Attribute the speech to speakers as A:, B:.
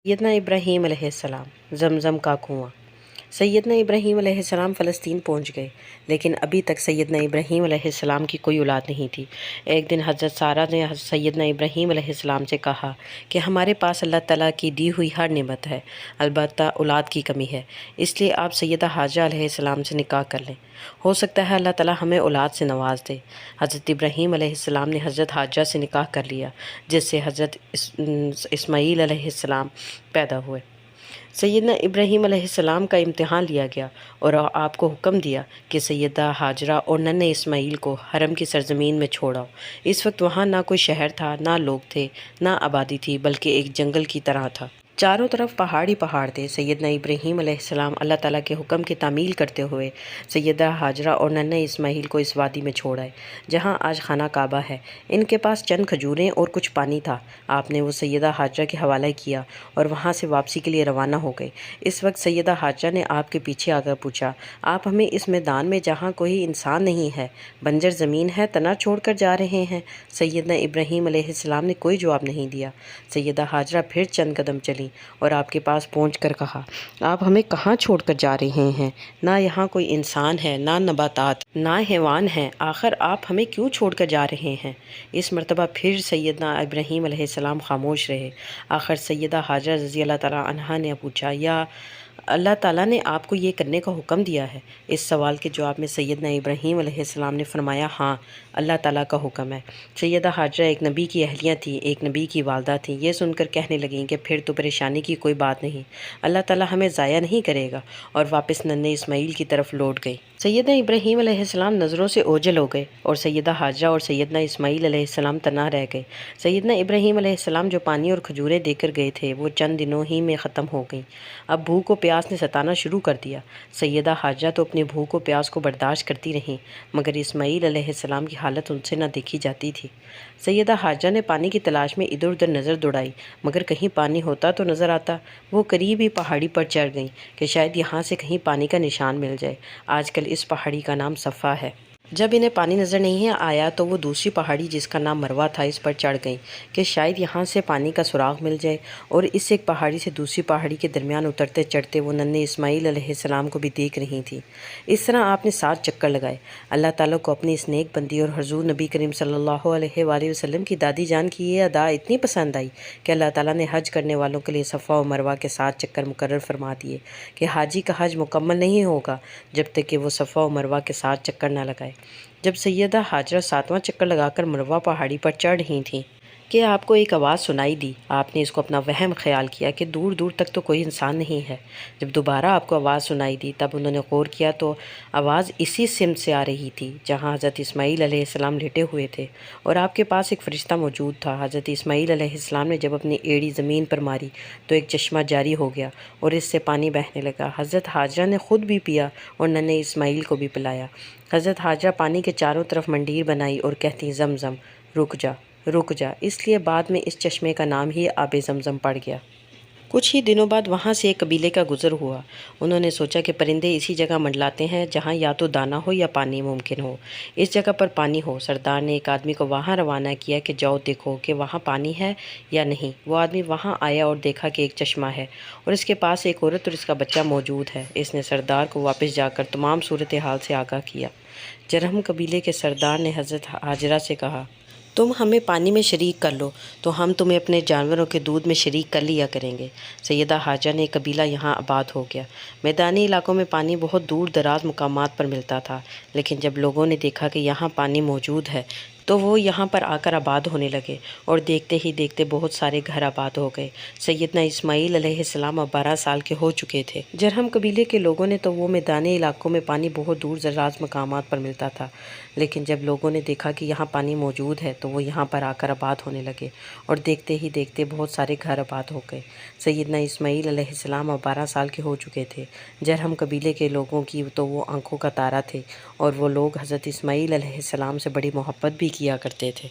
A: سیدنا ابراہیم علیہ السلام، زمزم کا کنواں۔ سیدنا ابراہیم علیہ السلام فلسطین پہنچ گئے، لیکن ابھی تک سیدنا ابراہیم علیہ السلام کی کوئی اولاد نہیں تھی۔ ایک دن حضرت سارہ نے سیدنا ابراہیم علیہ السلام سے کہا کہ ہمارے پاس اللہ تعالیٰ کی دی ہوئی ہر نعمت ہے، البتہ اولاد کی کمی ہے، اس لیے آپ سیدہ حاجرہ علیہ السلام سے نکاح کر لیں، ہو سکتا ہے اللہ تعالیٰ ہمیں اولاد سے نواز دے۔ حضرت ابراہیم علیہ السلام نے حضرت حاجرہ سے نکاح کر لیا، جس سے حضرت اسماعیل علیہ السلام پیدا ہوئے۔ سیدنا ابراہیم علیہ السلام کا امتحان لیا گیا اور آپ کو حکم دیا کہ سیدہ حاجرہ اور ننھے اسماعیل کو حرم کی سرزمین میں چھوڑ آؤ۔ اس وقت وہاں نہ کوئی شہر تھا، نہ لوگ تھے، نہ آبادی تھی، بلکہ ایک جنگل کی طرح تھا۔ چاروں طرف پہاڑی پہاڑ تھے۔ سیدنا ابراہیم علیہ السلام اللہ تعالیٰ کے حکم کی تعمیل کرتے ہوئے سیدہ حاجرہ اور ننھے اسماعیل کو اس وادی میں چھوڑ آئے جہاں آج خانہ کعبہ ہے۔ ان کے پاس چند کھجوریں اور کچھ پانی تھا۔ آپ نے وہ سیدہ حاجرہ کے حوالے کیا اور وہاں سے واپسی کے لیے روانہ ہو گئے۔ اس وقت سیدہ حاجرہ نے آپ کے پیچھے آ کر پوچھا، آپ ہمیں اس میدان میں جہاں کوئی انسان نہیں ہے، بنجر زمین ہے، تنہا چھوڑ کر جا رہے ہیں؟ سیدنا ابراہیم علیہ السلام نے کوئی جواب نہیں دیا۔ سیدہ حاجرہ پھر چند قدم چلیں اور آپ کے پاس پہنچ کر کہا، آپ ہمیں کہاں چھوڑ کر جا رہے ہیں؟ نہ یہاں کوئی انسان ہے، نہ نباتات، نہ حیوان ہیں، آخر آپ ہمیں کیوں چھوڑ کر جا رہے ہیں؟ اس مرتبہ پھر سیدنا ابراہیم علیہ السلام خاموش رہے۔ آخر سیدہ حاجرہ رضی اللہ تعالیٰ عنہا نے پوچھا، یا اللہ تعالیٰ نے آپ کو یہ کرنے کا حکم دیا ہے؟ اس سوال کے جواب میں سیدنا ابراہیم علیہ السلام نے فرمایا، ہاں، اللہ تعالیٰ کا حکم ہے۔ سیدہ حاجرہ ایک نبی کی اہلیہ تھیں، ایک نبی کی والدہ تھیں۔ یہ سن کر کہنے لگیں کہ پھر تو پریشانی کی کوئی بات نہیں، اللہ تعالیٰ ہمیں ضائع نہیں کرے گا، اور واپس ننھے اسماعیل کی طرف لوٹ گئی۔ سیدنا ابراہیم علیہ السلام نظروں سے اوجھل ہو گئے اور سیدہ حاجرہ اور سیدنا اسماعیل علیہ السلام تنہا رہ گئے۔ سیدنا ابراہیم علیہ السلام جو پانی اور کھجوریں دے کر گئے تھے وہ چند دنوں ہی میں ختم ہو گئیں۔ اب بھوک و پیاس نے ستانا شروع کر دیا۔ سیدہ حاجرہ تو اپنی بھوک و پیاس کو برداشت کرتی رہیں، مگر اسماعیل علیہ السلام کی حالت ان سے نہ دیکھی جاتی تھی۔ سیدہ حاجرہ نے پانی کی تلاش میں ادھر ادھر نظر دوڑائی، مگر کہیں پانی ہوتا تو نظر آتا۔ وہ قریب ہی پہاڑی پر چڑھ گئیں کہ شاید یہاں سے کہیں پانی کا نشان مل جائے۔ آج کل اس پہاڑی کا نام صفا ہے۔ جب انہیں پانی نظر نہیں آیا تو وہ دوسری پہاڑی جس کا نام مروہ تھا اس پر چڑھ گئیں کہ شاید یہاں سے پانی کا سراغ مل جائے، اور اس ایک پہاڑی سے دوسری پہاڑی کے درمیان اترتے چڑھتے وہ ننھے اسماعیل علیہ السلام کو بھی دیکھ رہی تھیں۔ اس طرح آپ نے 7 چکر لگائے، اللہ تعالیٰ کو اپنی اس نیک بندی اور حضور نبی کریم صلی اللہ علیہ وآلہ وسلم کی دادی جان کی یہ ادا اتنی پسند آئی کہ اللہ تعالیٰ نے حج کرنے والوں کے لیے صفا و مروہ کے 7 چکر مقرر فرما دیے کہ حاجی کا حج مکمل نہیں ہوگا جب تک کہ وہ صفا و مروہ کے 7 چکر نہ لگائے۔ جب سیدہ حاجرہ 7واں چکر لگا کر مروہ پہاڑی پر چڑھ رہی تھیں کہ آپ کو ایک آواز سنائی دی۔ آپ نے اس کو اپنا وہم خیال کیا کہ دور دور تک تو کوئی انسان نہیں ہے۔ جب دوبارہ آپ کو آواز سنائی دی تب انہوں نے غور کیا تو آواز اسی سمت سے آ رہی تھی جہاں حضرت اسماعیل علیہ السلام لیٹے ہوئے تھے، اور آپ کے پاس ایک فرشتہ موجود تھا۔ حضرت اسماعیل علیہ السلام نے جب اپنی ایڑی زمین پر ماری تو ایک چشمہ جاری ہو گیا اور اس سے پانی بہنے لگا۔ حضرت حاجرہ نے خود بھی پیا اور ننھے اسماعیل کو بھی پلایا۔ حضرت حاجرہ پانی کے چاروں طرف منڈیر بنائی اور کہتی، زمزم، رک جا، رک جا، اس لیے بعد میں اس چشمے کا نام ہی آب زمزم پڑ گیا۔ کچھ ہی دنوں بعد وہاں سے ایک قبیلے کا گزر ہوا۔ انہوں نے سوچا کہ پرندے اسی جگہ منڈلاتے ہیں جہاں یا تو دانہ ہو یا پانی ممکن ہو، اس جگہ پر پانی ہو۔ سردار نے ایک آدمی کو وہاں روانہ کیا کہ جاؤ دیکھو کہ وہاں پانی ہے یا نہیں۔ وہ آدمی وہاں آیا اور دیکھا کہ ایک چشمہ ہے اور اس کے پاس ایک عورت اور اس کا بچہ موجود ہے۔ اس نے سردار کو واپس جا کر تمام صورتحال سے آگاہ کیا۔ جرہم قبیلے کے سردار نے حضرت حاجرہ سے کہا، تم ہمیں پانی میں شریک کر لو تو ہم تمہیں اپنے جانوروں کے دودھ میں شریک کر لیا کریں گے۔ سیدہ حاجرہ نے قبیلہ یہاں آباد ہو گیا۔ میدانی علاقوں میں پانی بہت دور دراز مقامات پر ملتا تھا، لیکن جب لوگوں نے دیکھا کہ یہاں پانی موجود ہے تو وہ یہاں پر آ کر آباد ہونے لگے، اور دیکھتے ہی دیکھتے بہت سارے گھر آباد ہو گئے۔ سیدنا اسماعیل علیہ السلام اب 12 سال کے ہو چکے تھے۔ جرہم قبیلے کے لوگوں نے تو وہ میدانی علاقوں میں پانی بہت دور دراز مقامات پر ملتا تھا، لیکن جب لوگوں نے دیکھا کہ یہاں پانی موجود ہے تو وہ یہاں پر آ کر آباد ہونے لگے، اور دیکھتے ہی دیکھتے بہت سارے گھر آباد ہو گئے۔ سیدنا اسماعیل علیہ السلام اب 12 سال کے ہو چکے تھے۔ جرہم قبیلے کے لوگوں کی تو وہ آنکھوں کا تارا تھے، اور وہ لوگ حضرت اسماعیل علیہ السلام سے بڑی محبت بھی کیا کرتے تھے۔